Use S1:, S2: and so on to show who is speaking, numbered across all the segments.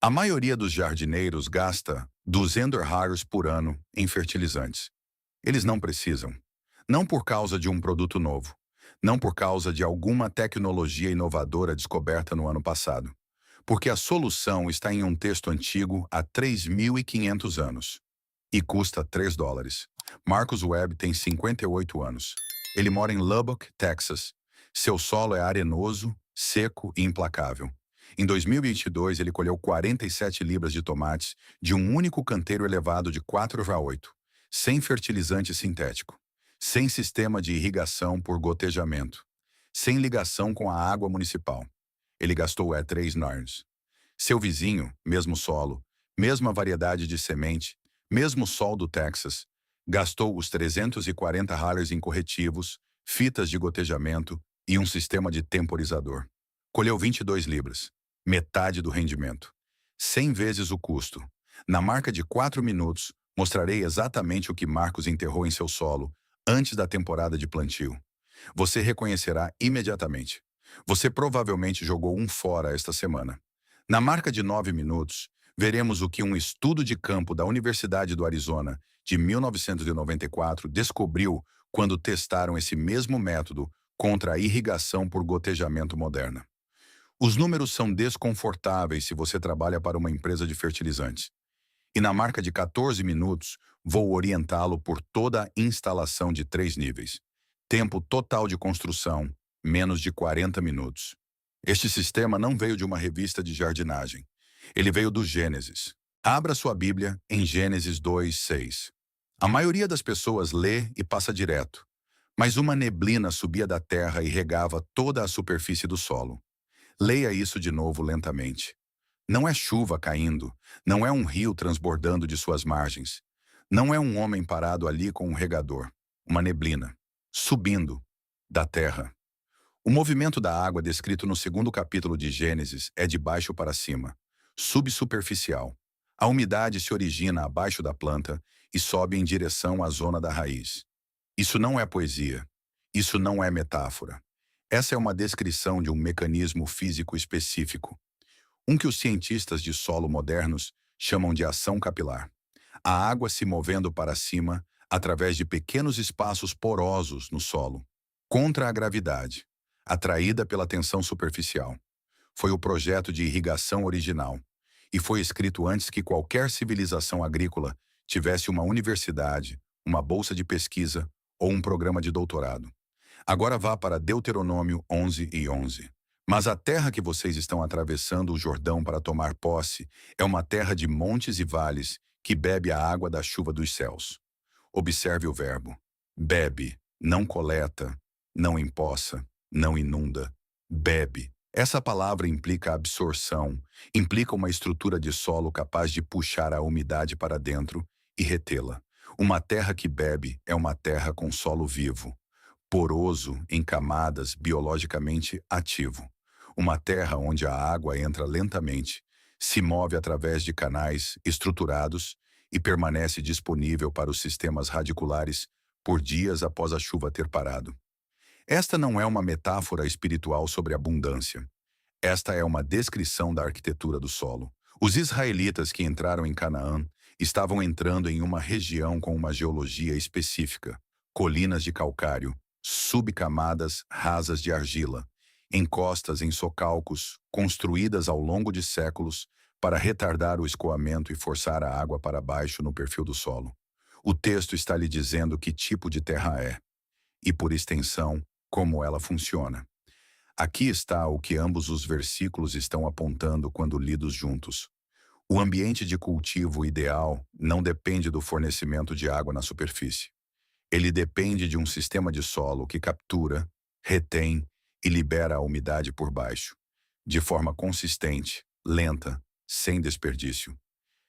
S1: A maioria dos jardineiros gasta 200 reais por ano em fertilizantes. Eles não precisam. Não por causa de um produto novo. Não por causa de alguma tecnologia inovadora descoberta no ano passado. Porque a solução está em um texto antigo há 3.500 anos. E custa $3. Marcus Webb tem 58 anos. Ele mora em Lubbock, Texas. Seu solo é arenoso, seco e implacável. Em 2022, ele colheu 47 libras de tomates de um único canteiro elevado de 4/8, sem fertilizante sintético, sem sistema de irrigação por gotejamento, sem ligação com a água municipal. Ele gastou $3. Seu vizinho, mesmo solo, mesma variedade de semente, mesmo sol do Texas, gastou os 340 reais em corretivos, fitas de gotejamento e um sistema de temporizador. Colheu 22 libras, metade do rendimento. 100 vezes o custo. Na marca de 4 minutos, mostrarei exatamente o que Marcos enterrou em seu solo antes da temporada de plantio. Você reconhecerá imediatamente. Você provavelmente jogou um fora esta semana. Na marca de 9 minutos, veremos o que um estudo de campo da Universidade do Arizona, de 1994, descobriu quando testaram esse mesmo método contra a irrigação por gotejamento moderna. Os números são desconfortáveis se você trabalha para uma empresa de fertilizantes. E na marca de 14 minutos, vou orientá-lo por toda a instalação de 3 níveis. Tempo total de construção, menos de 40 minutos. Este sistema não veio de uma revista de jardinagem. Ele veio do Gênesis. Abra sua Bíblia em Gênesis 2:6. A maioria das pessoas lê e passa direto, mas uma neblina subia da terra e regava toda a superfície do solo. Leia isso de novo lentamente. Não é chuva caindo, não é um rio transbordando de suas margens. Não é um homem parado ali com um regador, uma neblina, subindo da terra. O movimento da água descrito no segundo capítulo de Gênesis é de baixo para cima, subsuperficial. A umidade se origina abaixo da planta e sobe em direção à zona da raiz. Isso não é poesia. Isso não é metáfora. Essa é uma descrição de um mecanismo físico específico, um que os cientistas de solo modernos chamam de ação capilar. A água se movendo para cima através de pequenos espaços porosos no solo, contra a gravidade, atraída pela tensão superficial. Foi o projeto de irrigação original e foi escrito antes que qualquer civilização agrícola tivesse uma universidade, uma bolsa de pesquisa ou um programa de doutorado. Agora vá para Deuteronômio 11:11. Mas a terra que vocês estão atravessando o Jordão para tomar posse é uma terra de montes e vales que bebe a água da chuva dos céus. Observe o verbo. Bebe, não coleta, não empoça, não inunda. Bebe. Essa palavra implica absorção, implica uma estrutura de solo capaz de puxar a umidade para dentro e retê-la. Uma terra que bebe é uma terra com solo vivo, poroso em camadas, biologicamente ativo. Uma terra onde a água entra lentamente, se move através de canais estruturados e permanece disponível para os sistemas radiculares por dias após a chuva ter parado. Esta não é uma metáfora espiritual sobre abundância. Esta é uma descrição da arquitetura do solo. Os israelitas que entraram em Canaã estavam entrando em uma região com uma geologia específica, colinas de calcário, subcamadas rasas de argila, encostas em socalcos construídas ao longo de séculos para retardar o escoamento e forçar a água para baixo no perfil do solo. O texto está lhe dizendo que tipo de terra é, e por extensão, como ela funciona. Aqui está o que ambos os versículos estão apontando quando lidos juntos. O ambiente de cultivo ideal não depende do fornecimento de água na superfície. Ele depende de um sistema de solo que captura, retém e libera a umidade por baixo, de forma consistente, lenta, sem desperdício.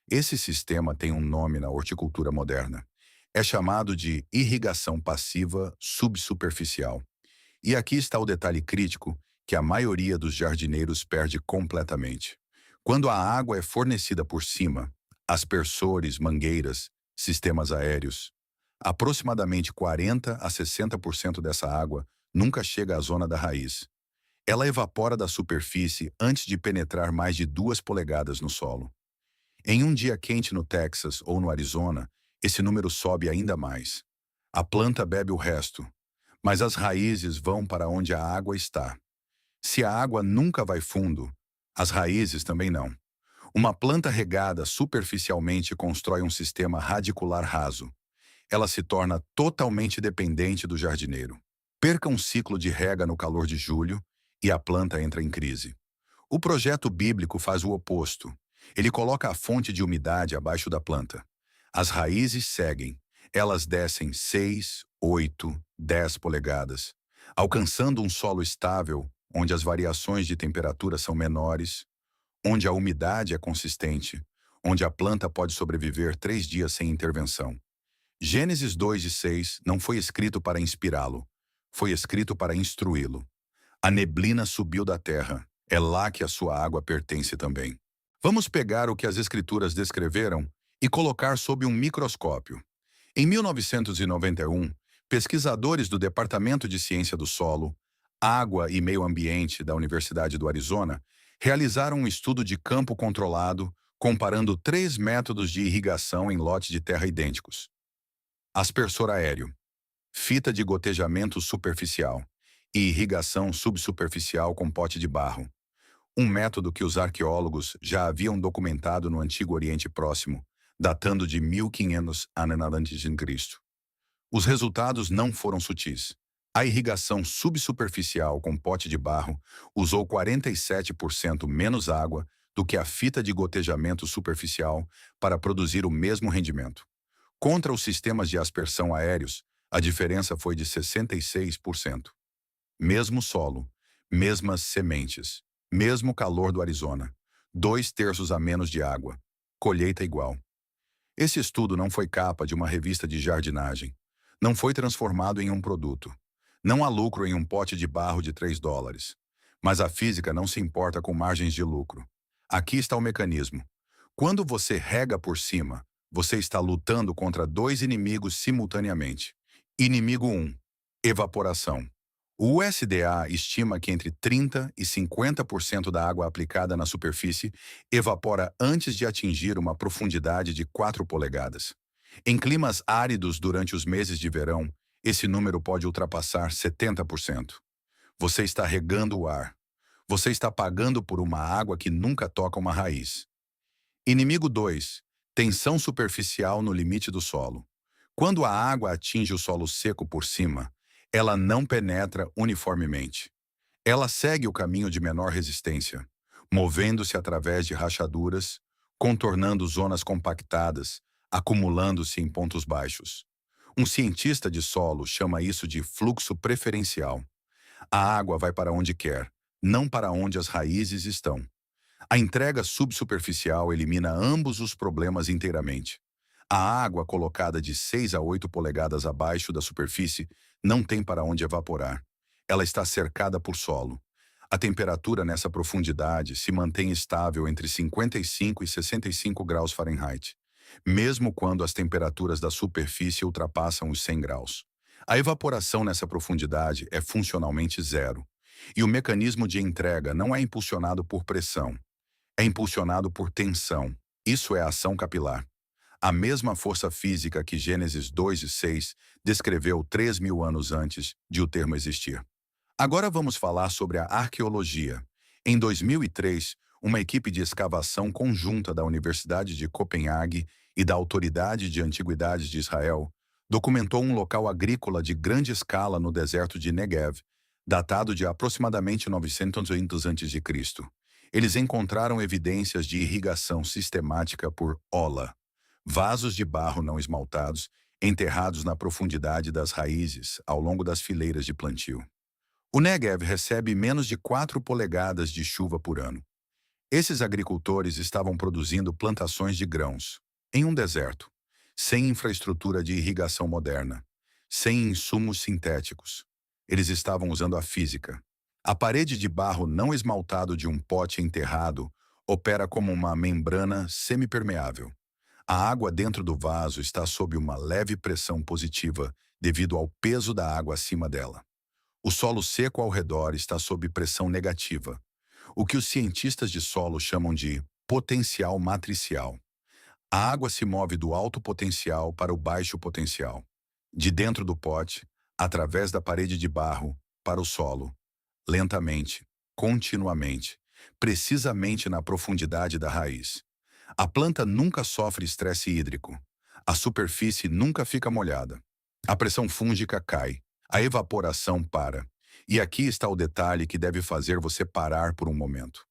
S1: Esse sistema tem um nome na horticultura moderna. É chamado de irrigação passiva subsuperficial. E aqui está o detalhe crítico que a maioria dos jardineiros perde completamente. Quando a água é fornecida por cima, aspersores, mangueiras, sistemas aéreos, aproximadamente 40 a 60% dessa água nunca chega à zona da raiz. Ela evapora da superfície antes de penetrar mais de 2 polegadas no solo. Em um dia quente no Texas ou no Arizona, esse número sobe ainda mais. A planta bebe o resto, mas as raízes vão para onde a água está. Se a água nunca vai fundo, as raízes também não. Uma planta regada superficialmente constrói um sistema radicular raso. Ela se torna totalmente dependente do jardineiro. Perca um ciclo de rega no calor de julho e a planta entra em crise. O projeto bíblico faz o oposto. Ele coloca a fonte de umidade abaixo da planta. As raízes seguem. Elas descem 6, 8, 10 polegadas, alcançando um solo estável, onde as variações de temperatura são menores, onde a umidade é consistente, onde a planta pode sobreviver 3 dias sem intervenção. Gênesis 2:6 não foi escrito para inspirá-lo, foi escrito para instruí-lo. A neblina subiu da terra, é lá que a sua água pertence também. Vamos pegar o que as escrituras descreveram e colocar sob um microscópio. Em 1991, pesquisadores do Departamento de Ciência do Solo, Água e Meio Ambiente da Universidade do Arizona realizaram um estudo de campo controlado comparando 3 métodos de irrigação em lotes de terra idênticos. Aspersor aéreo, fita de gotejamento superficial e irrigação subsuperficial com pote de barro. Um método que os arqueólogos já haviam documentado no Antigo Oriente Próximo, datando de 1500 a.C. Os resultados não foram sutis. A irrigação subsuperficial com pote de barro usou 47% menos água do que a fita de gotejamento superficial para produzir o mesmo rendimento. Contra os sistemas de aspersão aéreos, a diferença foi de 66%. Mesmo solo, mesmas sementes, mesmo calor do Arizona, 2/3 a menos de água, colheita igual. Esse estudo não foi capa de uma revista de jardinagem. Não foi transformado em um produto. Não há lucro em um pote de barro de $3. Mas a física não se importa com margens de lucro. Aqui está o mecanismo. Quando você rega por cima, você está lutando contra 2 inimigos simultaneamente. Inimigo 1. Evaporação. O USDA estima que entre 30% e 50% da água aplicada na superfície evapora antes de atingir uma profundidade de 4 polegadas. Em climas áridos durante os meses de verão, esse número pode ultrapassar 70%. Você está regando o ar. Você está pagando por uma água que nunca toca uma raiz. Inimigo 2. Tensão superficial no limite do solo. Quando a água atinge o solo seco por cima, ela não penetra uniformemente. Ela segue o caminho de menor resistência, movendo-se através de rachaduras, contornando zonas compactadas, acumulando-se em pontos baixos. Um cientista de solo chama isso de fluxo preferencial. A água vai para onde quer, não para onde as raízes estão. A entrega subsuperficial elimina ambos os problemas inteiramente. A água colocada de 6 a 8 polegadas abaixo da superfície não tem para onde evaporar. Ela está cercada por solo. A temperatura nessa profundidade se mantém estável entre 55 e 65 graus Fahrenheit, mesmo quando as temperaturas da superfície ultrapassam os 100 graus. A evaporação nessa profundidade é funcionalmente zero, e o mecanismo de entrega não é impulsionado por pressão, é impulsionado por tensão. Isso é ação capilar. A mesma força física que Gênesis 2:6 descreveu 3.000 anos antes de o termo existir. Agora vamos falar sobre a arqueologia. Em 2003, uma equipe de escavação conjunta da Universidade de Copenhague e da Autoridade de Antiguidades de Israel documentou um local agrícola de grande escala no deserto de Negev, datado de aproximadamente 900 a.C. Eles encontraram evidências de irrigação sistemática por ola, vasos de barro não esmaltados, enterrados na profundidade das raízes ao longo das fileiras de plantio. O Negev recebe menos de 4 polegadas de chuva por ano. Esses agricultores estavam produzindo plantações de grãos, em um deserto, sem infraestrutura de irrigação moderna, sem insumos sintéticos. Eles estavam usando a física. A parede de barro não esmaltado de um pote enterrado opera como uma membrana semipermeável. A água dentro do vaso está sob uma leve pressão positiva devido ao peso da água acima dela. O solo seco ao redor está sob pressão negativa, o que os cientistas de solo chamam de potencial matricial. A água se move do alto potencial para o baixo potencial, de dentro do pote, através da parede de barro, para o solo, lentamente, continuamente, precisamente na profundidade da raiz. A planta nunca sofre estresse hídrico. A superfície nunca fica molhada. A pressão fúngica cai. A evaporação para. E aqui está o detalhe que deve fazer você parar por um momento.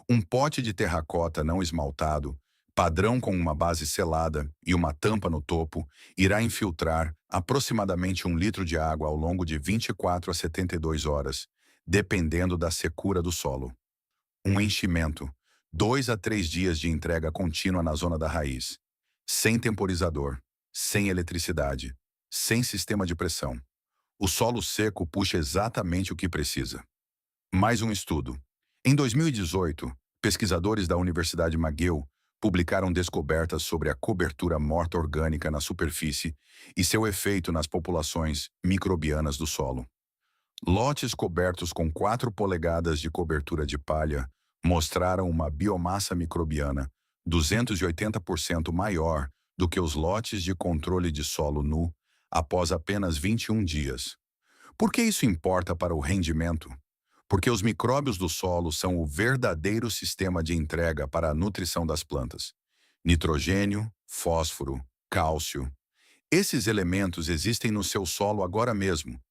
S1: Um pote de terracota não esmaltado, padrão com uma base selada e uma tampa no topo, irá infiltrar aproximadamente 1 litro de água ao longo de 24 a 72 horas, dependendo da secura do solo. Um enchimento, 2 a 3 dias de entrega contínua na zona da raiz, sem temporizador, sem eletricidade, sem sistema de pressão. O solo seco puxa exatamente o que precisa. Mais um estudo. Em 2018, pesquisadores da Universidade McGill publicaram descobertas sobre a cobertura morta orgânica na superfície e seu efeito nas populações microbianas do solo. Lotes cobertos com 4 polegadas de cobertura de palha mostraram uma biomassa microbiana 280% maior do que os lotes de controle de solo nu após apenas 21 dias. Por que isso importa para o rendimento? Porque os micróbios do solo são o verdadeiro sistema de entrega para a nutrição das plantas. Nitrogênio, fósforo, cálcio. Esses elementos existem no seu solo agora mesmo,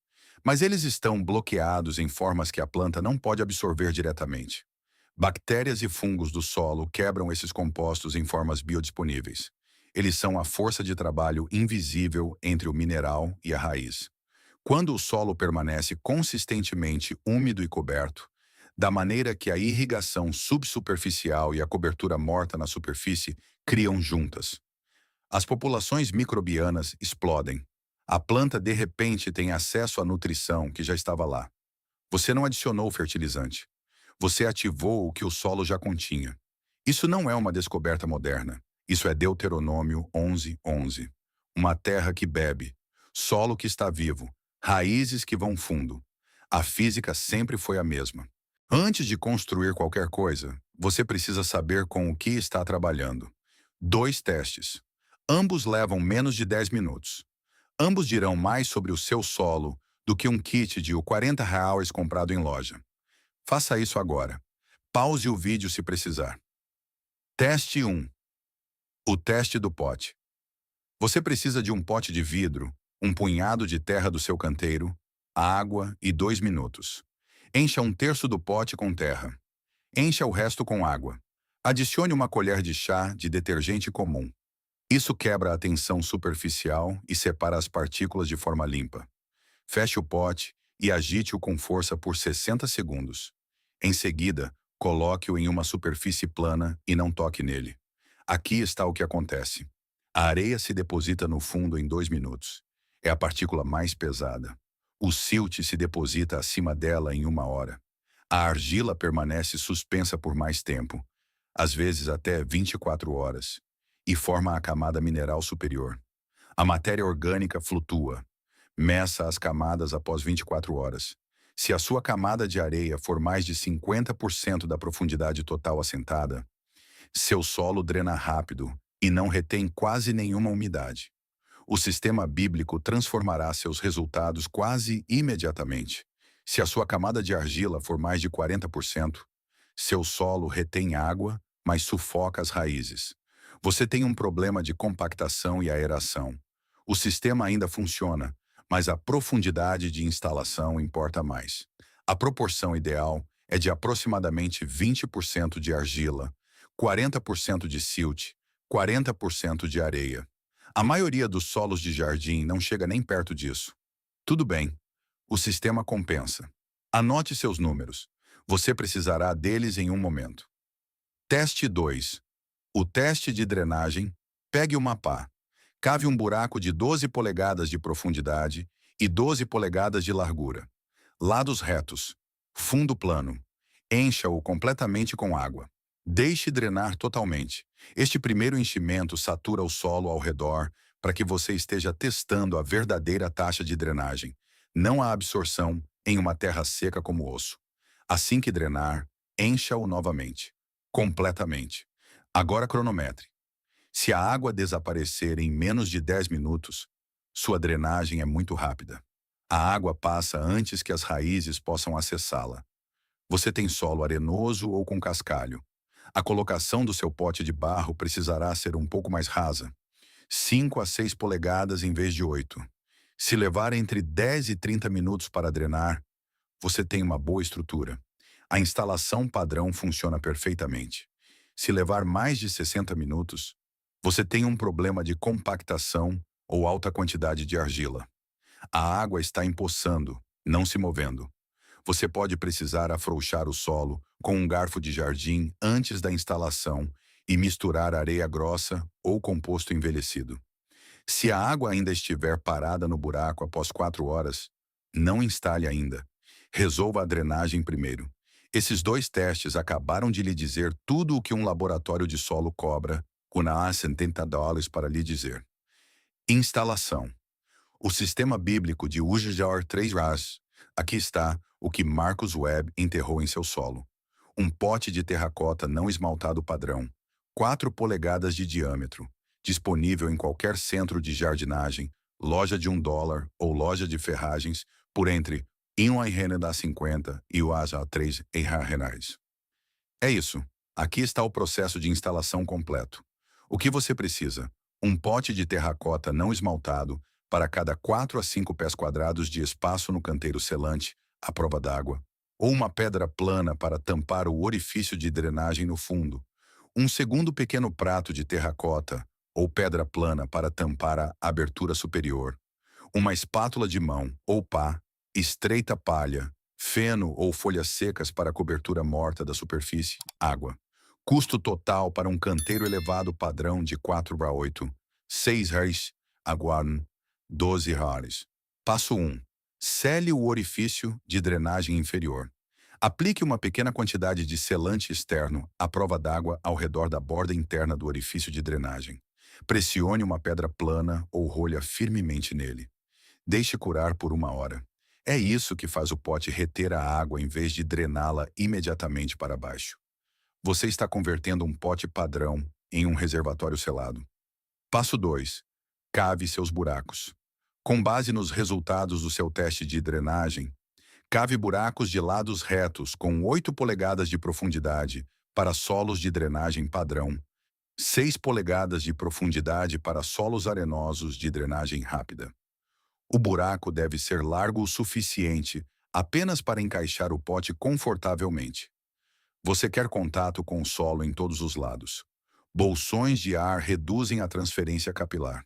S1: mas eles estão bloqueados em formas que a planta não pode absorver diretamente. Bactérias e fungos do solo quebram esses compostos em formas biodisponíveis. Eles são a força de trabalho invisível entre o mineral e a raiz. Quando o solo permanece consistentemente úmido e coberto, da maneira que a irrigação subsuperficial e a cobertura morta na superfície criam juntas, as populações microbianas explodem. A planta de repente tem acesso à nutrição que já estava lá. Você não adicionou fertilizante. Você ativou o que o solo já continha. Isso não é uma descoberta moderna. Isso é Deuteronômio 11:11. Uma terra que bebe, solo que está vivo, raízes que vão fundo. A física sempre foi a mesma. Antes de construir qualquer coisa, você precisa saber com o que está trabalhando. 2 testes. Ambos levam menos de 10 minutos. Ambos dirão mais sobre o seu solo do que um kit de R$ 40 comprado em loja. Faça isso agora. Pause o vídeo se precisar. Teste 1. O teste do pote. Você precisa de um pote de vidro, um punhado de terra do seu canteiro, água e 2 minutos. Encha 1/3 do pote com terra. Encha o resto com água. Adicione uma colher de chá de detergente comum. Isso quebra a tensão superficial e separa as partículas de forma limpa. Feche o pote e agite-o com força por 60 segundos. Em seguida, coloque-o em uma superfície plana e não toque nele. Aqui está o que acontece. A areia se deposita no fundo em 2 minutos. É a partícula mais pesada. O silt se deposita acima dela em 1 hora. A argila permanece suspensa por mais tempo, às vezes até 24 horas, e forma a camada mineral superior. A matéria orgânica flutua. Meça as camadas após 24 horas. Se a sua camada de areia for mais de 50% da profundidade total assentada, seu solo drena rápido e não retém quase nenhuma umidade. O sistema bíblico transformará seus resultados quase imediatamente. Se a sua camada de argila for mais de 40%, seu solo retém água, mas sufoca as raízes. Você tem um problema de compactação e aeração. O sistema ainda funciona, mas a profundidade de instalação importa mais. A proporção ideal é de aproximadamente 20% de argila, 40% de silt, 40% de areia. A maioria dos solos de jardim não chega nem perto disso. Tudo bem, o sistema compensa. Anote seus números. Você precisará deles em um momento. Teste 2. O teste de drenagem. Pegue uma pá. Cave um buraco de 12 polegadas de profundidade e 12 polegadas de largura. Lados retos. Fundo plano. Encha-o completamente com água. Deixe drenar totalmente. Este primeiro enchimento satura o solo ao redor para que você esteja testando a verdadeira taxa de drenagem, não a absorção em uma terra seca como osso. Assim que drenar, encha-o novamente, completamente. Agora cronometre. Se a água desaparecer em menos de 10 minutos, sua drenagem é muito rápida. A água passa antes que as raízes possam acessá-la. Você tem solo arenoso ou com cascalho. A colocação do seu pote de barro precisará ser um pouco mais rasa, 5 a 6 polegadas em vez de 8. Se levar entre 10 e 30 minutos para drenar, você tem uma boa estrutura. A instalação padrão funciona perfeitamente. Se levar mais de 60 minutos, você tem um problema de compactação ou alta quantidade de argila. A água está empoçando, não se movendo. Você pode precisar afrouxar o solo com um garfo de jardim antes da instalação e misturar areia grossa ou composto envelhecido. Se a água ainda estiver parada no buraco após 4 horas, não instale ainda. Resolva a drenagem primeiro. Esses 2 testes acabaram de lhe dizer tudo o que um laboratório de solo cobra com $70 para lhe dizer. Instalação. O sistema bíblico de Ujjar 3 Ras. Aqui está o que Marcus Webb enterrou em seu solo. Um pote de terracota não esmaltado padrão, 4 polegadas de diâmetro, disponível em qualquer centro de jardinagem, loja de $1 ou loja de ferragens, por entre R$1,50 e o ASA 3 reais. É isso. Aqui está o processo de instalação completo. O que você precisa? Um pote de terracota não esmaltado para cada 4 a 5 pés quadrados de espaço no canteiro selante, à prova d'água, ou uma pedra plana para tampar o orifício de drenagem no fundo. Um segundo pequeno prato de terracota ou pedra plana para tampar a abertura superior. Uma espátula de mão ou pá, estreita palha, feno ou folhas secas para a cobertura morta da superfície, água. Custo total para um canteiro elevado padrão de 4/8, R$6, aguardem, R$12. Passo 1. Sele o orifício de drenagem inferior. Aplique uma pequena quantidade de selante externo à prova d'água ao redor da borda interna do orifício de drenagem. Pressione uma pedra plana ou rolha firmemente nele. Deixe curar por 1 hora. É isso que faz o pote reter a água em vez de drená-la imediatamente para baixo. Você está convertendo um pote padrão em um reservatório selado. Passo 2. Cave seus buracos. Com base nos resultados do seu teste de drenagem, cave buracos de lados retos com 8 polegadas de profundidade para solos de drenagem padrão, 6 polegadas de profundidade para solos arenosos de drenagem rápida. O buraco deve ser largo o suficiente apenas para encaixar o pote confortavelmente. Você quer contato com o solo em todos os lados. Bolsões de ar reduzem a transferência capilar.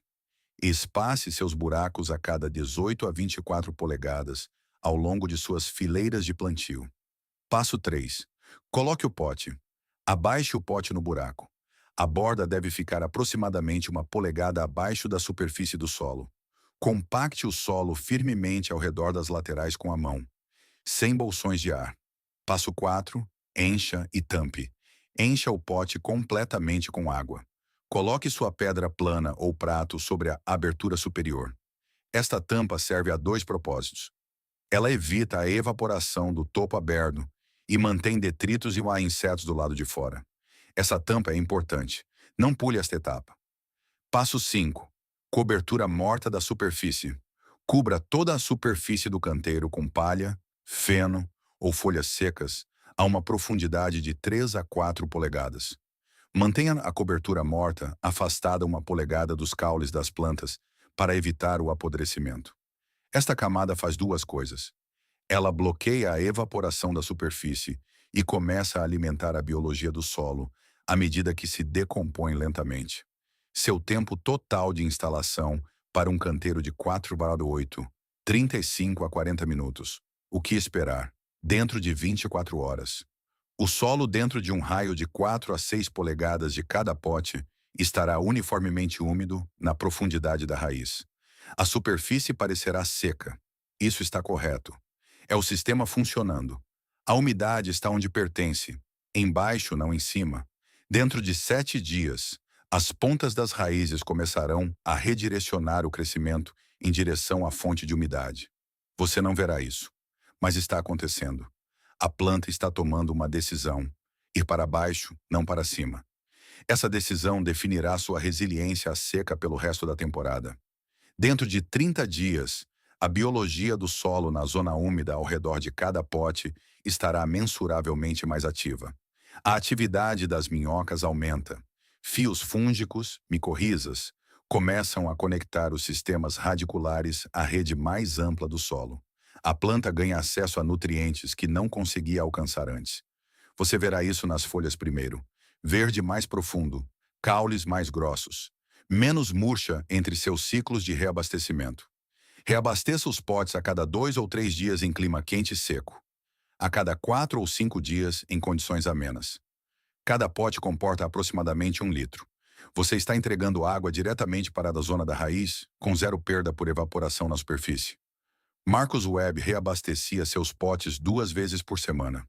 S1: Espace seus buracos a cada 18 a 24 polegadas ao longo de suas fileiras de plantio. Passo 3. Coloque o pote. Abaixe o pote no buraco. A borda deve ficar aproximadamente 1 polegada abaixo da superfície do solo. Compacte o solo firmemente ao redor das laterais com a mão, sem bolsões de ar. Passo 4. Encha e tampe. Encha o pote completamente com água. Coloque sua pedra plana ou prato sobre a abertura superior. Esta tampa serve a 2 propósitos. Ela evita a evaporação do topo aberto e mantém detritos e insetos do lado de fora. Essa tampa é importante. Não pule esta etapa. Passo 5. Cobertura morta da superfície. Cubra toda a superfície do canteiro com palha, feno ou folhas secas a uma profundidade de 3 a 4 polegadas. Mantenha a cobertura morta afastada 1 polegada dos caules das plantas para evitar o apodrecimento. Esta camada faz 2 coisas. Ela bloqueia a evaporação da superfície e começa a alimentar a biologia do solo à medida que se decompõe lentamente. Seu tempo total de instalação para um canteiro de 4/8, 35 a 40 minutos. O que esperar? Dentro de 24 horas. O solo dentro de um raio de 4 a 6 polegadas de cada pote estará uniformemente úmido na profundidade da raiz. A superfície parecerá seca. Isso está correto. É o sistema funcionando. A umidade está onde pertence, embaixo, não em cima. Dentro de 7 dias, as pontas das raízes começarão a redirecionar o crescimento em direção à fonte de umidade. Você não verá isso, Mas está acontecendo. A planta está tomando uma decisão: ir para baixo, não para cima. Essa decisão definirá sua resiliência à seca pelo resto da temporada. Dentro de 30 dias, a biologia do solo na zona úmida ao redor de cada pote estará mensuravelmente mais ativa. A atividade das minhocas aumenta. Fios fúngicos, micorrizas, começam a conectar os sistemas radiculares à rede mais ampla do solo. A planta ganha acesso a nutrientes que não conseguia alcançar antes. Você verá isso nas folhas primeiro. Verde mais profundo, caules mais grossos, menos murcha entre seus ciclos de reabastecimento. Reabasteça os potes a cada 2 ou 3 dias em clima quente e seco. A cada 4 ou 5 dias em condições amenas. Cada pote comporta aproximadamente 1 litro. Você está entregando água diretamente para a zona da raiz, com zero perda por evaporação na superfície. Marcus Webb reabastecia seus potes 2 vezes por semana.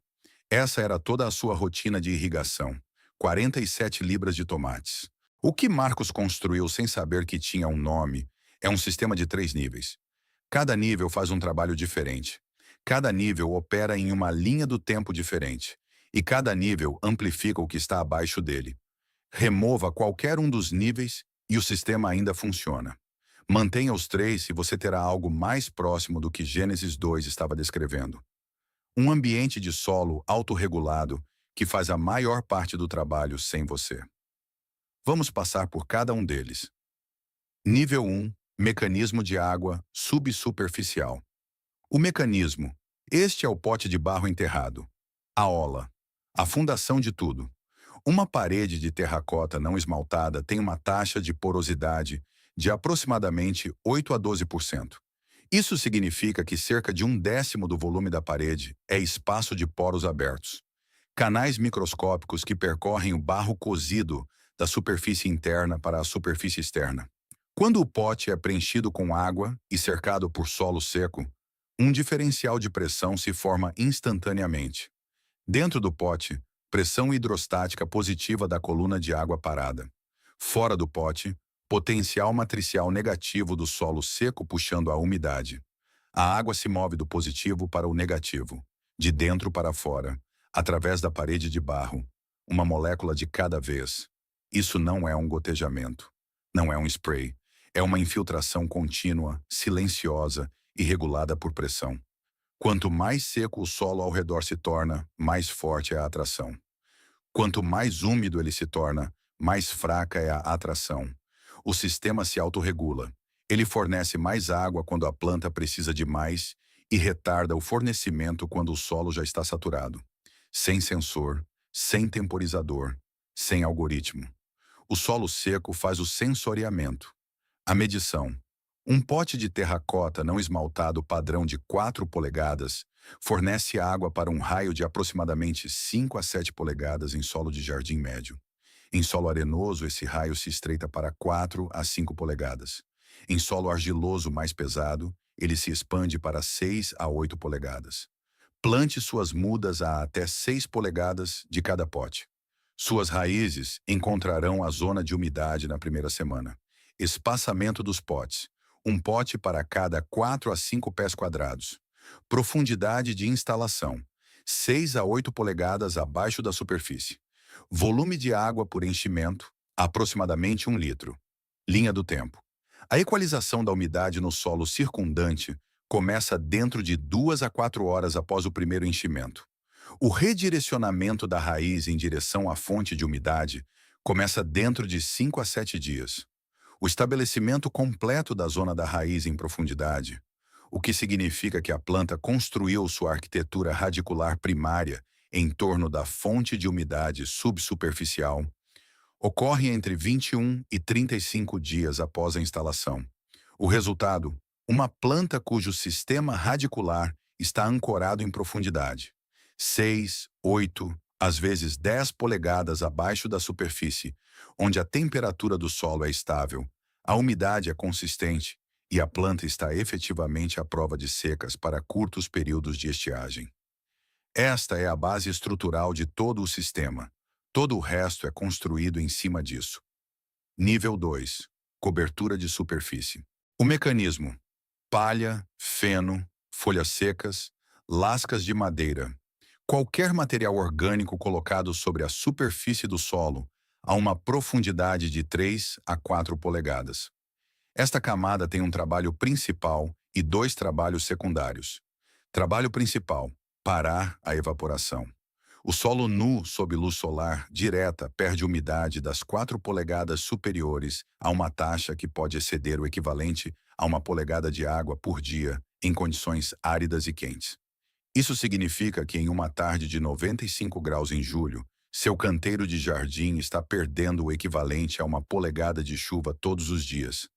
S1: Essa era toda a sua rotina de irrigação. 47 libras de tomates. O que Marcos construiu sem saber que tinha um nome é um sistema de 3 níveis. Cada nível faz um trabalho diferente. Cada nível opera em uma linha do tempo diferente. E cada nível amplifica o que está abaixo dele. Remova qualquer um dos níveis e o sistema ainda funciona. Mantenha os 3 e você terá algo mais próximo do que Gênesis 2 estava descrevendo. Um ambiente de solo autorregulado que faz a maior parte do trabalho sem você. Vamos passar por cada um deles. Nível 1. Mecanismo de água subsuperficial. O mecanismo. Este é o pote de barro enterrado. A ola. A fundação de tudo. Uma parede de terracota não esmaltada tem uma taxa de porosidade de aproximadamente 8 a 12%. Isso significa que cerca de 1/10 do volume da parede é espaço de poros abertos. Canais microscópicos que percorrem o barro cozido da superfície interna para a superfície externa. Quando o pote é preenchido com água e cercado por solo seco, um diferencial de pressão se forma instantaneamente. Dentro do pote, pressão hidrostática positiva da coluna de água parada. Fora do pote, potencial matricial negativo do solo seco puxando a umidade. A água se move do positivo para o negativo, de dentro para fora, através da parede de barro, uma molécula de cada vez. Isso não é um gotejamento, não é um spray, é uma infiltração contínua, silenciosa e regulada por pressão. Quanto mais seco o solo ao redor se torna, mais forte é a atração. Quanto mais úmido ele se torna, mais fraca é a atração. O sistema se autorregula. Ele fornece mais água quando a planta precisa de mais e retarda o fornecimento quando o solo já está saturado. Sem sensor, sem temporizador, sem algoritmo. O solo seco faz o sensoriamento. A medição. Um pote de terracota não esmaltado padrão de 4 polegadas fornece água para um raio de aproximadamente 5 a 7 polegadas em solo de jardim médio. Em solo arenoso, esse raio se estreita para 4 a 5 polegadas. Em solo argiloso mais pesado, ele se expande para 6 a 8 polegadas. Plante suas mudas a até 6 polegadas de cada pote. Suas raízes encontrarão a zona de umidade na primeira semana. Espaçamento dos potes. Um pote para cada 4 a 5 pés quadrados. Profundidade de instalação. 6 a 8 polegadas abaixo da superfície. Volume de água por enchimento, aproximadamente 1 litro. Linha do tempo. A equalização da umidade no solo circundante começa dentro de 2 a 4 horas após o primeiro enchimento. O redirecionamento da raiz em direção à fonte de umidade começa dentro de 5 a 7 dias. O estabelecimento completo da zona da raiz em profundidade, o que significa que a planta construiu sua arquitetura radicular primária em torno da fonte de umidade subsuperficial, ocorre entre 21 e 35 dias após a instalação. O resultado, uma planta cujo sistema radicular está ancorado em profundidade, 6, 8, às vezes 10 polegadas abaixo da superfície, onde a temperatura do solo é estável, a umidade é consistente e a planta está efetivamente à prova de secas para curtos períodos de estiagem. Esta é a base estrutural de todo o sistema. Todo o resto é construído em cima disso. Nível 2. Cobertura de superfície. O mecanismo: palha, feno, folhas secas, lascas de madeira. Qualquer material orgânico colocado sobre a superfície do solo a uma profundidade de 3 a 4 polegadas. Esta camada tem um trabalho principal e dois trabalhos secundários. Trabalho principal: parar a evaporação. O solo nu sob luz solar direta perde umidade das 4 polegadas superiores a uma taxa que pode exceder o equivalente a 1 polegada de água por dia em condições áridas e quentes. Isso significa que em uma tarde de 95 graus em julho, seu canteiro de jardim está perdendo o equivalente a 1 polegada de chuva todos os dias,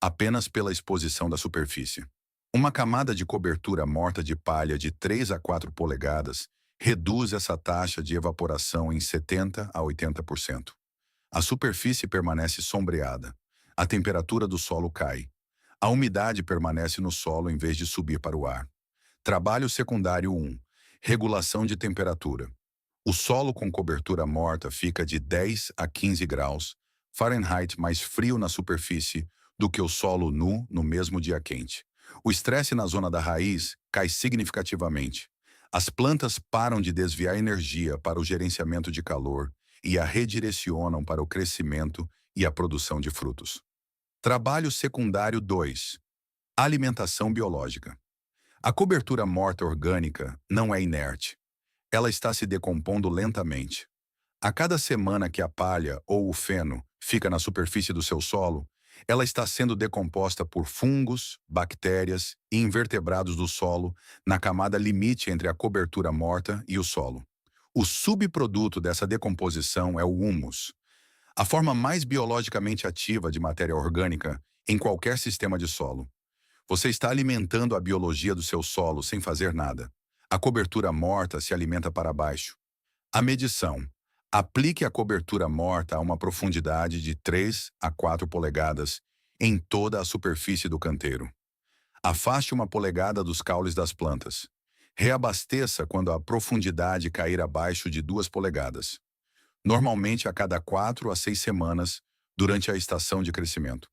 S1: apenas pela exposição da superfície. Uma camada de cobertura morta de palha de 3 a 4 polegadas reduz essa taxa de evaporação em 70 a 80%. A superfície permanece sombreada. A temperatura do solo cai. A umidade permanece no solo em vez de subir para o ar. Trabalho secundário 1. Regulação de temperatura. O solo com cobertura morta fica de 10 a 15 graus Fahrenheit mais frio na superfície do que o solo nu no mesmo dia quente. O estresse na zona da raiz cai significativamente. As plantas param de desviar energia para o gerenciamento de calor e a redirecionam para o crescimento e a produção de frutos. Trabalho secundário 2. Alimentação biológica. A cobertura morta orgânica não é inerte. Ela está se decompondo lentamente. A cada semana que a palha ou o feno fica na superfície do seu solo, ela está sendo decomposta por fungos, bactérias e invertebrados do solo na camada limite entre a cobertura morta e o solo. O subproduto dessa decomposição é o humus, a forma mais biologicamente ativa de matéria orgânica em qualquer sistema de solo. Você está alimentando a biologia do seu solo sem fazer nada. A cobertura morta se alimenta para baixo. A medição. Aplique a cobertura morta a uma profundidade de 3 a 4 polegadas em toda a superfície do canteiro. Afaste 1 polegada dos caules das plantas. Reabasteça quando a profundidade cair abaixo de 2 polegadas. Normalmente a cada 4 a 6 semanas, durante a estação de crescimento.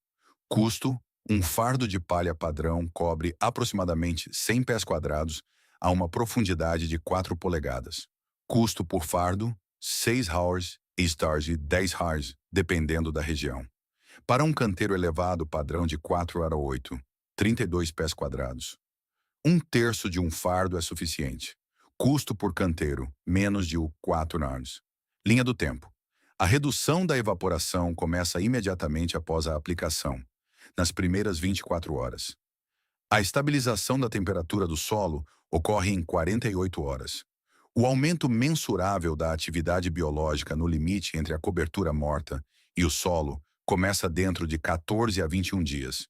S1: Custo: um fardo de palha padrão cobre aproximadamente 100 pés quadrados a uma profundidade de 4 polegadas. Custo por fardo: 6 Hrs e stars e 10 Hrs, dependendo da região. Para um canteiro elevado padrão de 4 a 8, 32 pés quadrados. 1/3 de um fardo é suficiente. Custo por canteiro: menos de 4 Hrs. Linha do tempo. A redução da evaporação começa imediatamente após a aplicação, nas primeiras 24 horas. A estabilização da temperatura do solo ocorre em 48 horas. O aumento mensurável da atividade biológica no limite entre a cobertura morta e o solo começa dentro de 14 a 21 dias.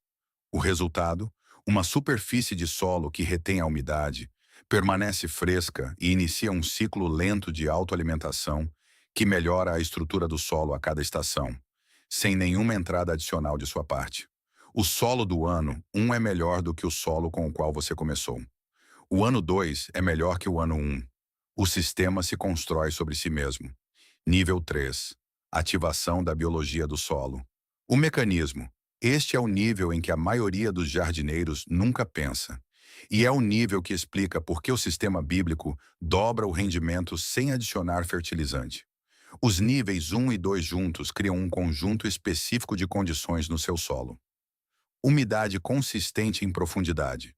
S1: O resultado: uma superfície de solo que retém a umidade, permanece fresca e inicia um ciclo lento de autoalimentação que melhora a estrutura do solo a cada estação, sem nenhuma entrada adicional de sua parte. O solo do ano 1 é melhor do que o solo com o qual você começou. O ano 2 é melhor que o ano 1. O sistema se constrói sobre si mesmo. Nível 3. Ativação da biologia do solo. O mecanismo. Este é o nível em que a maioria dos jardineiros nunca pensa. E é o nível que explica por que o sistema bíblico dobra o rendimento sem adicionar fertilizante. Os níveis 1 e 2 juntos criam um conjunto específico de condições no seu solo. Umidade consistente em profundidade.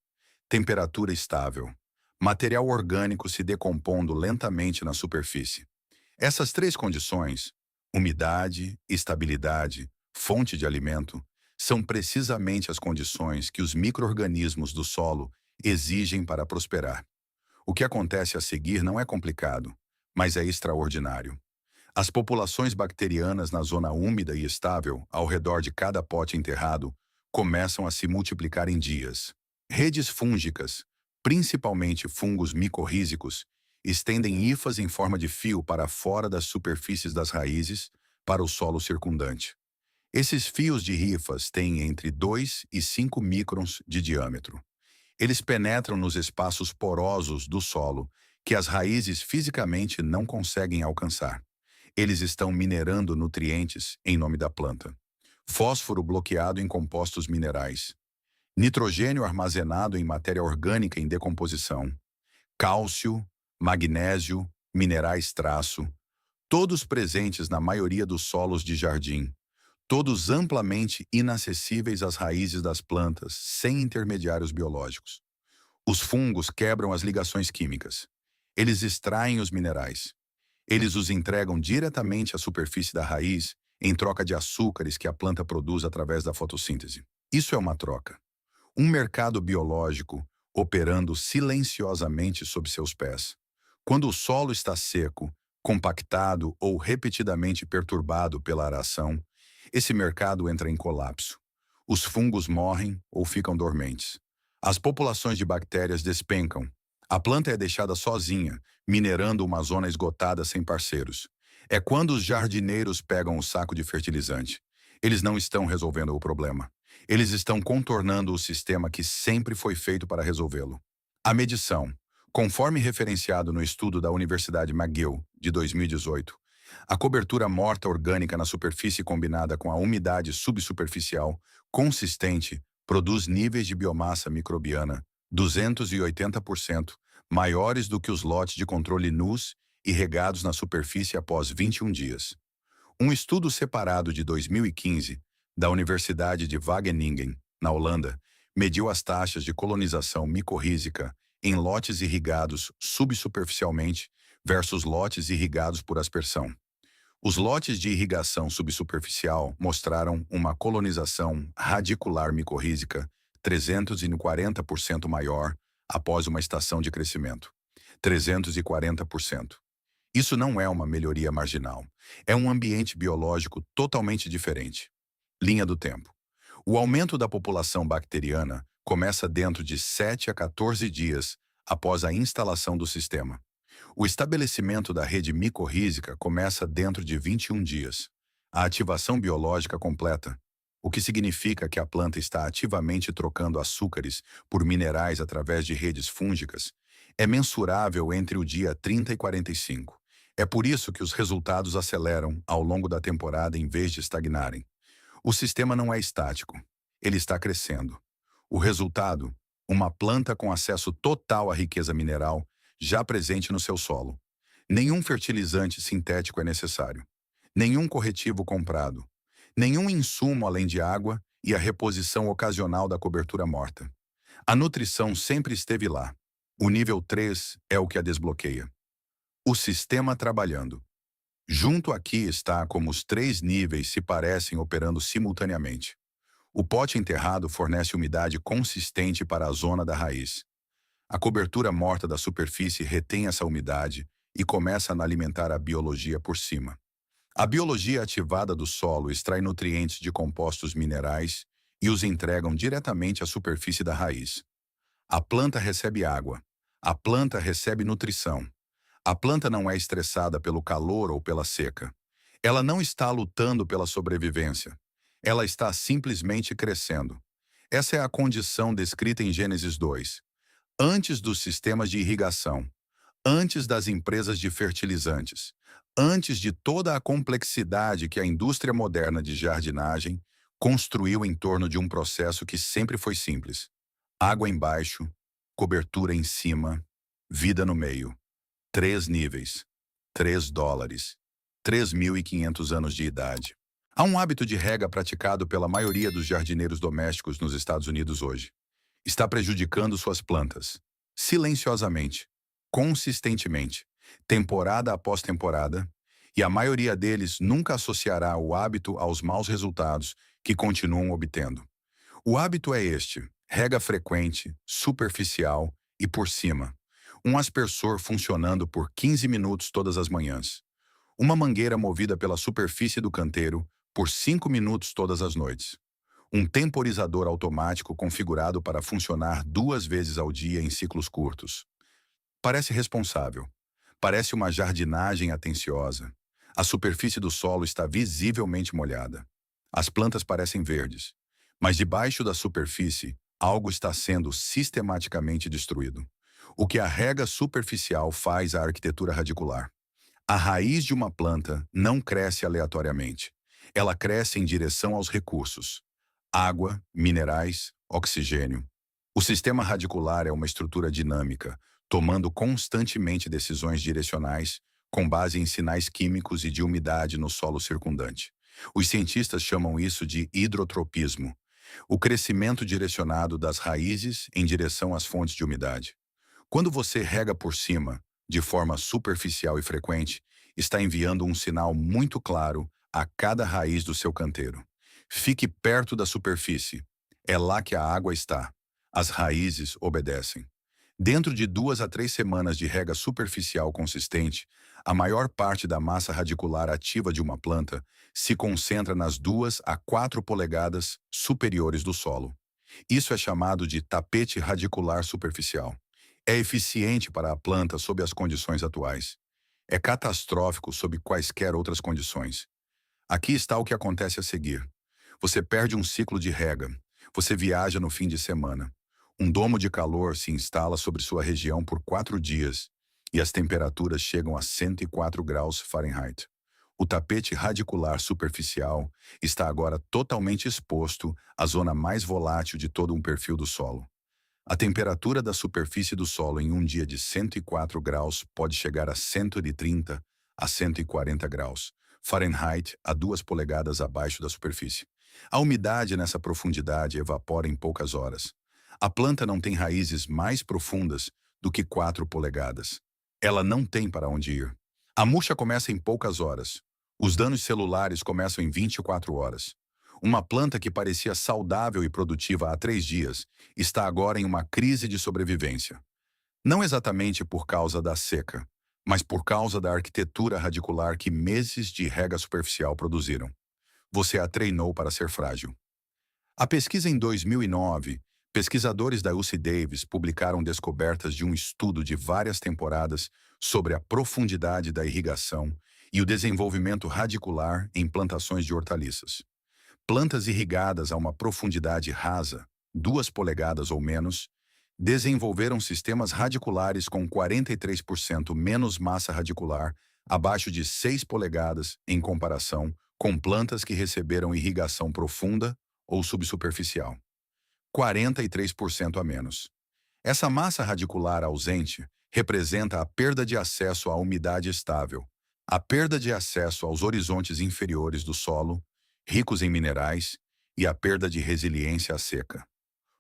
S1: Temperatura estável. Material orgânico se decompondo lentamente na superfície. Essas 3 condições, umidade, estabilidade, fonte de alimento, são precisamente as condições que os micro-organismos do solo exigem para prosperar. O que acontece a seguir não é complicado, mas é extraordinário. As populações bacterianas na zona úmida e estável, ao redor de cada pote enterrado, começam a se multiplicar em dias. Redes fúngicas, principalmente fungos micorrízicos, estendem hifas em forma de fio para fora das superfícies das raízes, para o solo circundante. Esses fios de hifas têm entre 2 e 5 microns de diâmetro. Eles penetram nos espaços porosos do solo, que as raízes fisicamente não conseguem alcançar. Eles estão minerando nutrientes em nome da planta. Fósforo bloqueado em compostos minerais. Nitrogênio armazenado em matéria orgânica em decomposição. cálcio, magnésio, minerais traço, todos presentes na maioria dos solos de jardim, todos amplamente inacessíveis às raízes das plantas, sem intermediários biológicos. Os fungos quebram as ligações químicas. Eles extraem os minerais. Eles os entregam diretamente à superfície da raiz em troca de açúcares que a planta produz através da fotossíntese. Isso é uma troca. Um mercado biológico operando silenciosamente sob seus pés. Quando o solo está seco, compactado ou repetidamente perturbado pela aração, esse mercado entra em colapso. Os fungos morrem ou ficam dormentes. As populações de bactérias despencam. A planta é deixada sozinha, minerando uma zona esgotada sem parceiros. É quando os jardineiros pegam o saco de fertilizante. Eles não estão resolvendo o problema. Eles estão contornando o sistema que sempre foi feito para resolvê-lo. A medição, conforme referenciado no estudo da Universidade McGill, de 2018, a cobertura morta orgânica na superfície combinada com a umidade subsuperficial consistente produz níveis de biomassa microbiana 280% maiores do que os lotes de controle nus e regados na superfície após 21 dias. Um estudo separado de 2015 da Universidade de Wageningen, na Holanda, mediu as taxas de colonização micorrízica em lotes irrigados subsuperficialmente versus lotes irrigados por aspersão. Os lotes de irrigação subsuperficial mostraram uma colonização radicular micorrízica 340% maior após uma estação de crescimento. 340%. Isso não é uma melhoria marginal. É um ambiente biológico totalmente diferente. Linha do tempo. O aumento da população bacteriana começa dentro de 7 a 14 dias após a instalação do sistema. O estabelecimento da rede micorrízica começa dentro de 21 dias. A ativação biológica completa, o que significa que a planta está ativamente trocando açúcares por minerais através de redes fúngicas, é mensurável entre o dia 30 e 45. É por isso que os resultados aceleram ao longo da temporada em vez de estagnarem. O sistema não é estático, ele está crescendo. O resultado, uma planta com acesso total à riqueza mineral já presente no seu solo. Nenhum fertilizante sintético é necessário. Nenhum corretivo comprado. Nenhum insumo além de água e a reposição ocasional da cobertura morta. A nutrição sempre esteve lá. O nível 3 é o que a desbloqueia. O sistema trabalhando. Junto aqui está como os 3 níveis se parecem operando simultaneamente. O pote enterrado fornece umidade consistente para a zona da raiz. A cobertura morta da superfície retém essa umidade e começa a alimentar a biologia por cima. A biologia ativada do solo extrai nutrientes de compostos minerais e os entregam diretamente à superfície da raiz. A planta recebe água. A planta recebe nutrição. A planta não é estressada pelo calor ou pela seca. Ela não está lutando pela sobrevivência. Ela está simplesmente crescendo. Essa é a condição descrita em Gênesis 2. Antes dos sistemas de irrigação, antes das empresas de fertilizantes, antes de toda a complexidade que a indústria moderna de jardinagem construiu em torno de um processo que sempre foi simples. Água embaixo, cobertura em cima, vida no meio. 3 níveis, $3, 3.500 anos de idade. Há um hábito de rega praticado pela maioria dos jardineiros domésticos nos Estados Unidos hoje. Está prejudicando suas plantas, silenciosamente, consistentemente, temporada após temporada, e a maioria deles nunca associará o hábito aos maus resultados que continuam obtendo. O hábito é este: rega frequente, superficial e por cima. Um aspersor funcionando por 15 minutos todas as manhãs. Uma mangueira movida pela superfície do canteiro por 5 minutos todas as noites. Um temporizador automático configurado para funcionar 2 vezes ao dia em ciclos curtos. Parece responsável. Parece uma jardinagem atenciosa. A superfície do solo está visivelmente molhada. As plantas parecem verdes. Mas debaixo da superfície, algo está sendo sistematicamente destruído. O que a rega superficial faz à arquitetura radicular. A raiz de uma planta não cresce aleatoriamente. Ela cresce em direção aos recursos. Água, minerais, oxigênio. O sistema radicular é uma estrutura dinâmica, tomando constantemente decisões direcionais com base em sinais químicos e de umidade no solo circundante. Os cientistas chamam isso de hidrotropismo, o crescimento direcionado das raízes em direção às fontes de umidade. Quando você rega por cima, de forma superficial e frequente, está enviando um sinal muito claro a cada raiz do seu canteiro. Fique perto da superfície. É lá que a água está. As raízes obedecem. Dentro de 2 a 3 semanas de rega superficial consistente, a maior parte da massa radicular ativa de uma planta se concentra nas 2 a 4 polegadas superiores do solo. Isso é chamado de tapete radicular superficial. É eficiente para a planta sob as condições atuais. É catastrófico sob quaisquer outras condições. Aqui está o que acontece a seguir. Você perde um ciclo de rega. Você viaja no fim de semana. Um domo de calor se instala sobre sua região por 4 dias e as temperaturas chegam a 104 graus Fahrenheit. O tapete radicular superficial está agora totalmente exposto à zona mais volátil de todo um perfil do solo. A temperatura da superfície do solo em um dia de 104 graus pode chegar a 130 a 140 graus Fahrenheit a 2 polegadas abaixo da superfície. A umidade nessa profundidade evapora em poucas horas. A planta não tem raízes mais profundas do que 4 polegadas. Ela não tem para onde ir. A murcha começa em poucas horas. Os danos celulares começam em 24 horas. Uma planta que parecia saudável e produtiva há 3 dias está agora em uma crise de sobrevivência. Não exatamente por causa da seca, mas por causa da arquitetura radicular que meses de rega superficial produziram. Você a treinou para ser frágil. A pesquisa em 2009, pesquisadores da UC Davis publicaram descobertas de um estudo de várias temporadas sobre a profundidade da irrigação e o desenvolvimento radicular em plantações de hortaliças. Plantas irrigadas a uma profundidade rasa, 2 polegadas ou menos, desenvolveram sistemas radiculares com 43% menos massa radicular, abaixo de 6 polegadas, em comparação com plantas que receberam irrigação profunda ou subsuperficial. 43% a menos. Essa massa radicular ausente representa a perda de acesso à umidade estável, a perda de acesso aos horizontes inferiores do solo, ricos em minerais, e a perda de resiliência à seca.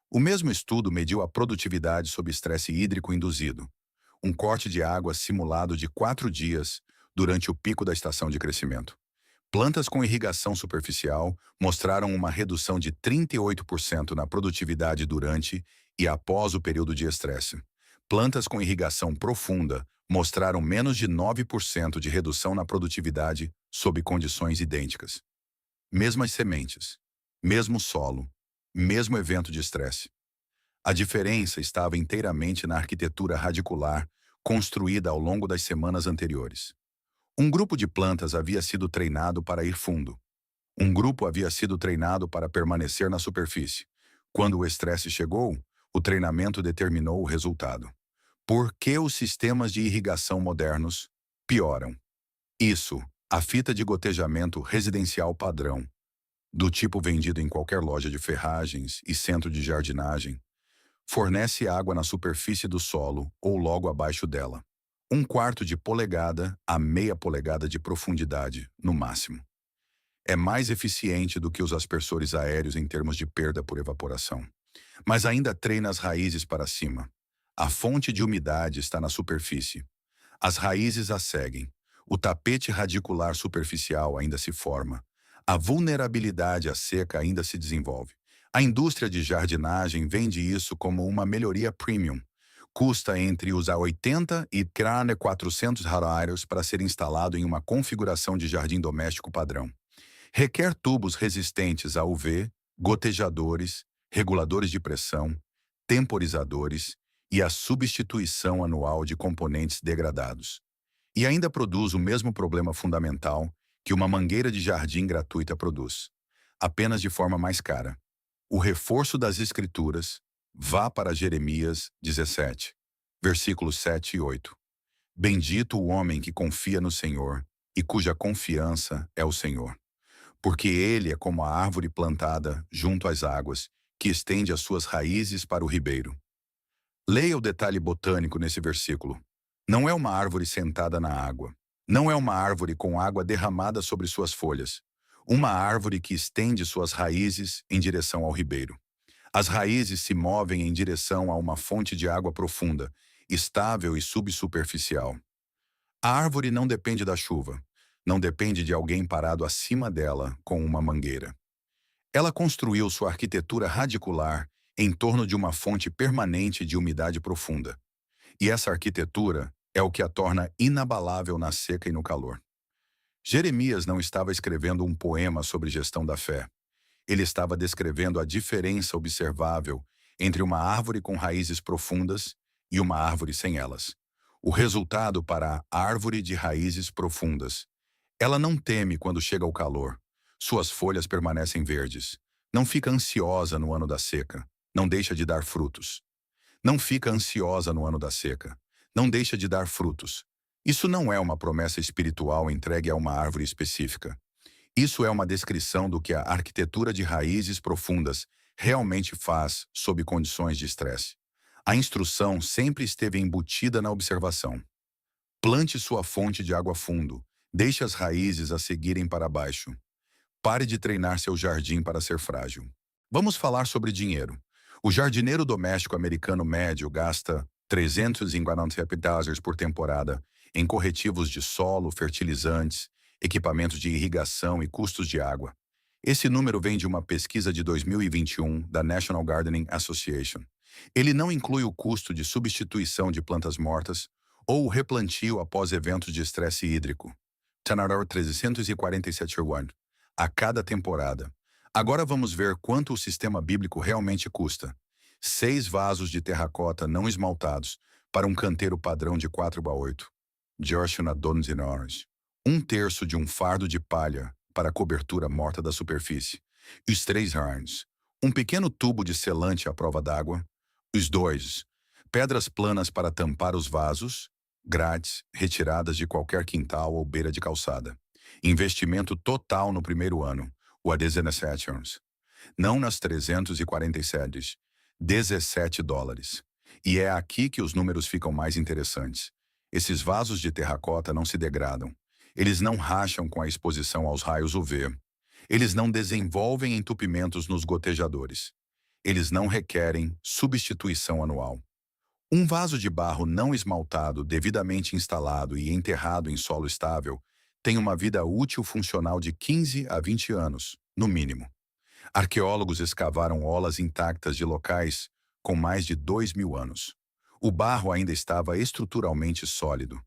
S1: O mesmo estudo mediu a produtividade sob estresse hídrico induzido, um corte de água simulado de 4 dias durante o pico da estação de crescimento. Plantas com irrigação superficial mostraram uma redução de 38% na produtividade durante e após o período de estresse. Plantas com irrigação profunda mostraram menos de 9% de redução na produtividade sob condições idênticas. Mesmas sementes, mesmo solo, mesmo evento de estresse. A diferença estava inteiramente na arquitetura radicular construída ao longo das semanas anteriores. Um grupo de plantas havia sido treinado para ir fundo. Um grupo havia sido treinado para permanecer na superfície. Quando o estresse chegou, o treinamento determinou o resultado. Por que os sistemas de irrigação modernos pioram? Isso, a fita de gotejamento residencial padrão, do tipo vendido em qualquer loja de ferragens e centro de jardinagem, fornece água na superfície do solo ou logo abaixo dela. 1/4 de polegada a meia polegada de profundidade, no máximo. É mais eficiente do que os aspersores aéreos em termos de perda por evaporação. Mas ainda treina as raízes para cima. A fonte de umidade está na superfície. As raízes a seguem. O tapete radicular superficial ainda se forma. A vulnerabilidade à seca ainda se desenvolve. A indústria de jardinagem vende isso como uma melhoria premium. Custa entre os 80 e 400 $, para ser instalado em uma configuração de jardim doméstico padrão. Requer tubos resistentes a UV, gotejadores, reguladores de pressão, temporizadores e a substituição anual de componentes degradados. E ainda produz o mesmo problema fundamental que uma mangueira de jardim gratuita produz, apenas de forma mais cara. O reforço das Escrituras. Vá para Jeremias 17, versículos 7 e 8. Bendito o homem que confia no Senhor e cuja confiança é o Senhor. Porque ele é como a árvore plantada junto às águas, que estende as suas raízes para o ribeiro. Leia o detalhe botânico nesse versículo. Não é uma árvore sentada na água. Não é uma árvore com água derramada sobre suas folhas. Uma árvore que estende suas raízes em direção ao ribeiro. As raízes se movem em direção a uma fonte de água profunda, estável e subsuperficial. A árvore não depende da chuva. Não depende de alguém parado acima dela com uma mangueira. Ela construiu sua arquitetura radicular em torno de uma fonte permanente de umidade profunda. E essa arquitetura é o que a torna inabalável na seca e no calor. Jeremias não estava escrevendo um poema sobre gestão da fé. Ele estava descrevendo a diferença observável entre uma árvore com raízes profundas e uma árvore sem elas. O resultado para a árvore de raízes profundas. Ela não teme quando chega o calor. Suas folhas permanecem verdes. Não fica ansiosa no ano da seca. Não deixa de dar frutos. Não fica ansiosa no ano da seca. Não deixa de dar frutos. Isso não é uma promessa espiritual entregue a uma árvore específica. Isso é uma descrição do que a arquitetura de raízes profundas realmente faz sob condições de estresse. A instrução sempre esteve embutida na observação. Plante sua fonte de água fundo. Deixe as raízes a seguirem para baixo. Pare de treinar seu jardim para ser frágil. Vamos falar sobre dinheiro. O jardineiro doméstico americano médio gasta $340 por temporada em corretivos de solo, fertilizantes, equipamentos de irrigação e custos de água. Esse número vem de uma pesquisa de 2021 da National Gardening Association. Ele não inclui o custo de substituição de plantas mortas ou o replantio após eventos de estresse hídrico. Tanaror 347 a cada temporada. Agora vamos ver quanto o sistema bíblico realmente custa. 6 vasos de terracota não esmaltados para um canteiro padrão de 4x8. Joshua Donzinores. 1/3 de um fardo de palha para a cobertura morta da superfície. Os 3 harns. Um pequeno tubo de selante à prova d'água. Os 2. Pedras planas para tampar os vasos, grades, retiradas de qualquer quintal ou beira de calçada. Investimento total no primeiro ano, o $17. Não nas 347, $17. E é aqui que os números ficam mais interessantes. Esses vasos de terracota não se degradam. Eles não racham com a exposição aos raios UV. Eles não desenvolvem entupimentos nos gotejadores. Eles não requerem substituição anual. Um vaso de barro não esmaltado, devidamente instalado e enterrado em solo estável, tem uma vida útil funcional de 15 a 20 anos, no mínimo. Arqueólogos escavaram olas intactas de locais com mais de 2.000 anos. O barro ainda estava estruturalmente sólido.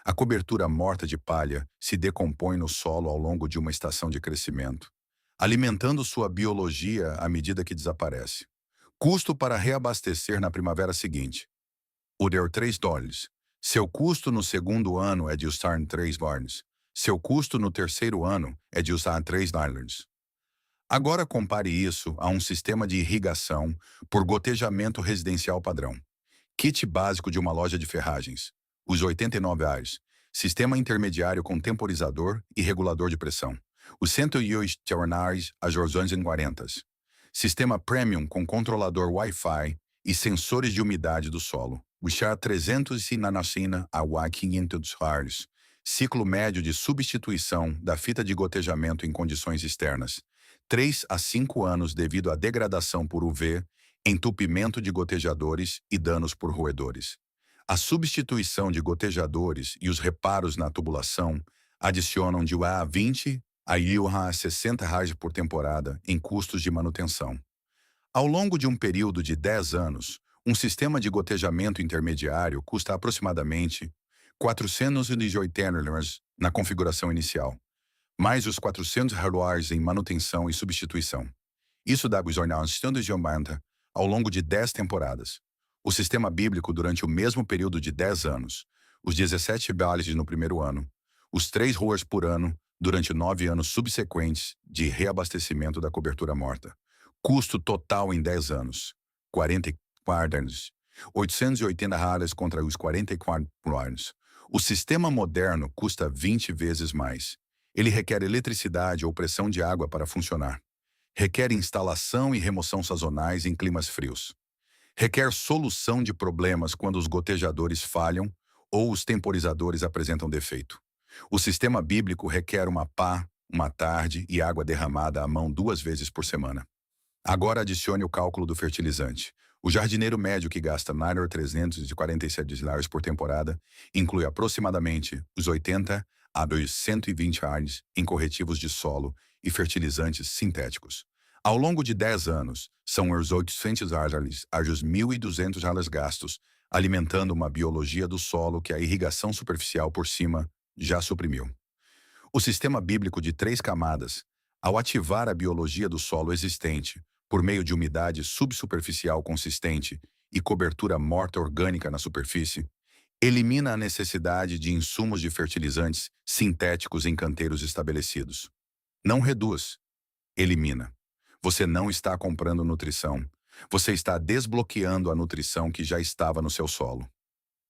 S1: A cobertura morta de palha se decompõe no solo ao longo de uma estação de crescimento, alimentando sua biologia à medida que desaparece. Custo para reabastecer na primavera seguinte. O der $3. Seu custo no segundo ano é de usar $3. Seu custo no terceiro ano é de usar $3. Agora compare isso a um sistema de irrigação por gotejamento residencial padrão. Kit básico de uma loja de ferragens. Os $89. Sistema intermediário com temporizador e regulador de pressão. Os $108 a $240. Sistema premium com controlador Wi-Fi e sensores de umidade do solo. O char 300 nanacina a $500. Ciclo médio de substituição da fita de gotejamento em condições externas. 3 a 5 anos devido à degradação por UV, entupimento de gotejadores e danos por roedores. A substituição de gotejadores e os reparos na tubulação adicionam de $20 a $60 por temporada em custos de manutenção. Ao longo de um período de 10 anos, um sistema de gotejamento intermediário custa aproximadamente $480 na configuração inicial, mais os $400 em manutenção e substituição. Isso dá os $100 de aumento ao longo de 10 temporadas. O sistema bíblico durante o mesmo período de 10 anos, os $17 no primeiro ano, os 3 roas por ano durante 9 anos subsequentes de reabastecimento da cobertura morta. Custo total em 10 anos, $44. $880 contra os $44. O sistema moderno custa 20 vezes mais. Ele requer eletricidade ou pressão de água para funcionar. Requer instalação e remoção sazonais em climas frios. Requer solução de problemas quando os gotejadores falham ou os temporizadores apresentam defeito. O sistema bíblico requer uma pá, uma tarde e água derramada à mão 2 vezes por semana. Agora adicione o cálculo do fertilizante. O jardineiro médio que gasta $347 por temporada inclui aproximadamente os 80 a 220 anos em corretivos de solo e fertilizantes sintéticos. Ao longo de 10 anos, são os $800 a os $1.200 gastos, alimentando uma biologia do solo que a irrigação superficial por cima já suprimiu. O sistema bíblico de 3 camadas, ao ativar a biologia do solo existente, por meio de umidade subsuperficial consistente e cobertura morta orgânica na superfície, elimina a necessidade de insumos de fertilizantes sintéticos em canteiros estabelecidos. Não reduz, elimina. Você não está comprando nutrição. Você está desbloqueando a nutrição que já estava no seu solo.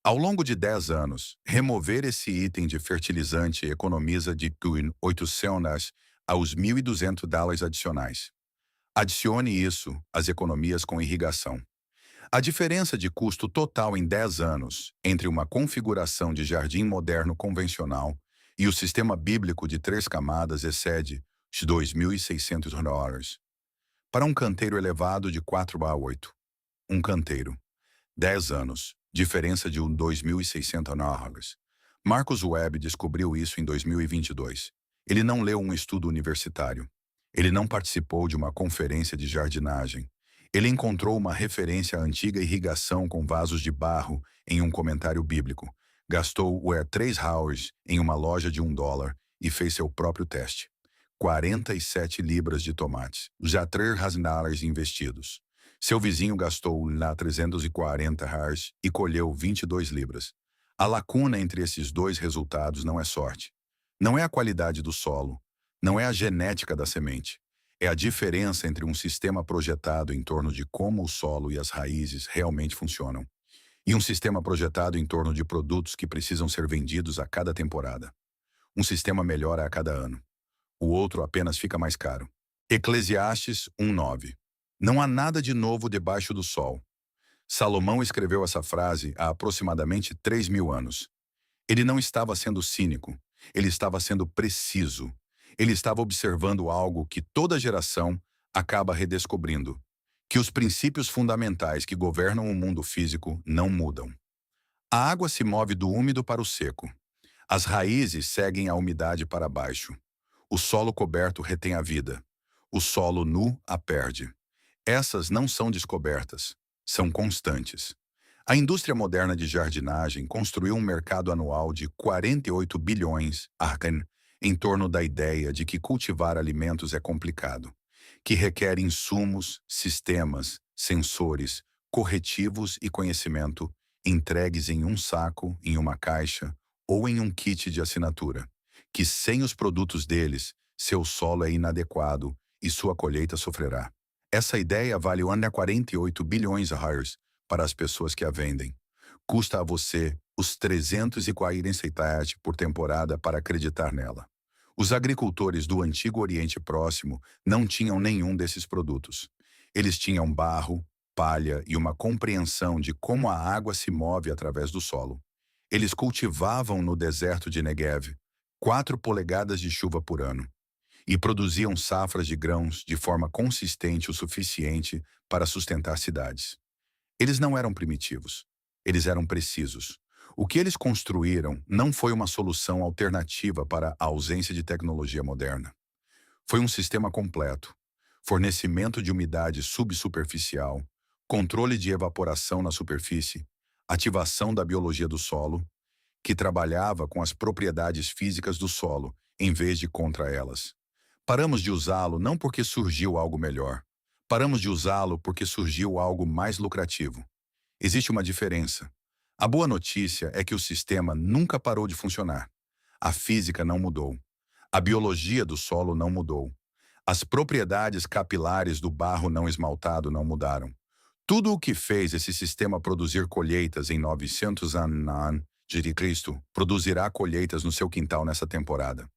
S1: Ao longo de 10 anos, remover esse item de fertilizante economiza de $800 aos $1.200 adicionais. Adicione isso às economias com irrigação. A diferença de custo total em 10 anos entre uma configuração de jardim moderno convencional e o sistema bíblico de 3 camadas excede os $2.600. Para um canteiro elevado de 4 a 8. Um canteiro. 10 anos. Diferença de $2.600. Marcus Webb descobriu isso em 2022. Ele não leu um estudo universitário. Ele não participou de uma conferência de jardinagem. Ele encontrou uma referência à antiga irrigação com vasos de barro em um comentário bíblico. Gastou $3 em uma loja de $1 e fez seu próprio teste. 47 libras de tomates, já $3 investidos. Seu vizinho gastou lá $340 e colheu 22 libras. A lacuna entre esses dois resultados não é sorte. Não é a qualidade do solo. Não é a genética da semente. É a diferença entre um sistema projetado em torno de como o solo e as raízes realmente funcionam e um sistema projetado em torno de produtos que precisam ser vendidos a cada temporada. Um sistema melhora a cada ano. O outro apenas fica mais caro. Eclesiastes 1:9. Não há nada de novo debaixo do sol. Salomão escreveu essa frase há aproximadamente 3.000 anos. Ele não estava sendo cínico. Ele estava sendo preciso. Ele estava observando algo que toda geração acaba redescobrindo. Que os princípios fundamentais que governam o mundo físico não mudam. A água se move do úmido para o seco. As raízes seguem a umidade para baixo. O solo coberto retém a vida. O solo nu a perde. Essas não são descobertas, são constantes. A indústria moderna de jardinagem construiu um mercado anual de 48 bilhões em torno da ideia de que cultivar alimentos é complicado, que requer insumos, sistemas, sensores, corretivos e conhecimento entregues em um saco, em uma caixa ou em um kit de assinatura, que sem os produtos deles, seu solo é inadequado e sua colheita sofrerá. Essa ideia vale 48 bilhões de reais para as pessoas que a vendem. Custa a você os 347 por temporada para acreditar nela. Os agricultores do Antigo Oriente Próximo não tinham nenhum desses produtos. Eles tinham barro, palha e uma compreensão de como a água se move através do solo. Eles cultivavam no deserto de Negev 4 polegadas de chuva por ano e produziam safras de grãos de forma consistente o suficiente para sustentar cidades. Eles não eram primitivos. Eles eram precisos. O que eles construíram não foi uma solução alternativa para a ausência de tecnologia moderna. Foi um sistema completo. Fornecimento de umidade subsuperficial, controle de evaporação na superfície, ativação da biologia do solo, que trabalhava com as propriedades físicas do solo, em vez de contra elas. Paramos de usá-lo não porque surgiu algo melhor. Paramos de usá-lo porque surgiu algo mais lucrativo. Existe uma diferença. A boa notícia é que o sistema nunca parou de funcionar. A física não mudou. A biologia do solo não mudou. As propriedades capilares do barro não esmaltado não mudaram. Tudo o que fez esse sistema produzir colheitas em 900 anos de Cristo produzirá colheitas no seu quintal nessa temporada.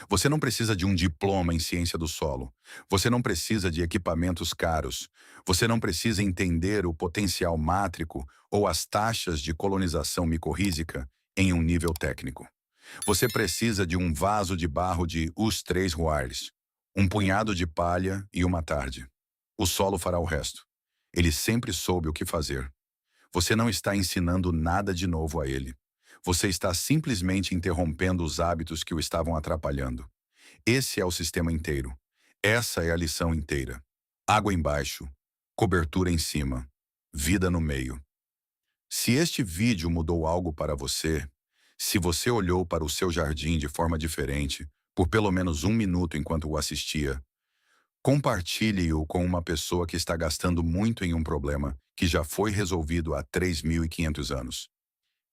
S1: Você não precisa de um diploma em ciência do solo. Você não precisa de equipamentos caros. Você não precisa entender o potencial mátrico ou as taxas de colonização micorrízica em um nível técnico. Você precisa de um vaso de barro de Os Três Roares, um punhado de palha e uma tarde. O solo fará o resto. Ele sempre soube o que fazer. Você não está ensinando nada de novo a ele. Você está simplesmente interrompendo os hábitos que o estavam atrapalhando. Esse é o sistema inteiro. Essa é a lição inteira. Água embaixo, cobertura em cima, vida no meio. Se este vídeo mudou algo para você, se você olhou para o seu jardim de forma diferente, por pelo menos um minuto enquanto o assistia, compartilhe-o com uma pessoa que está gastando muito em um problema que já foi resolvido há 3.500 anos.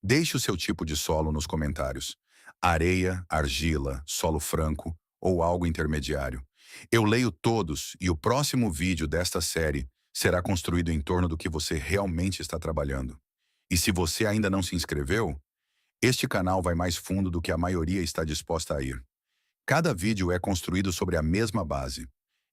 S1: Deixe o seu tipo de solo nos comentários. Areia, argila, solo franco ou algo intermediário. Eu leio todos e o próximo vídeo desta série será construído em torno do que você realmente está trabalhando. E se você ainda não se inscreveu, este canal vai mais fundo do que a maioria está disposta a ir. Cada vídeo é construído sobre a mesma base: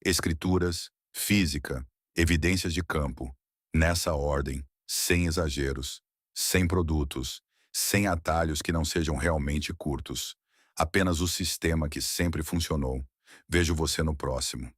S1: escrituras, física, evidências de campo, nessa ordem, sem exageros, sem produtos, sem atalhos que não sejam realmente curtos. Apenas o sistema que sempre funcionou. Vejo você no próximo.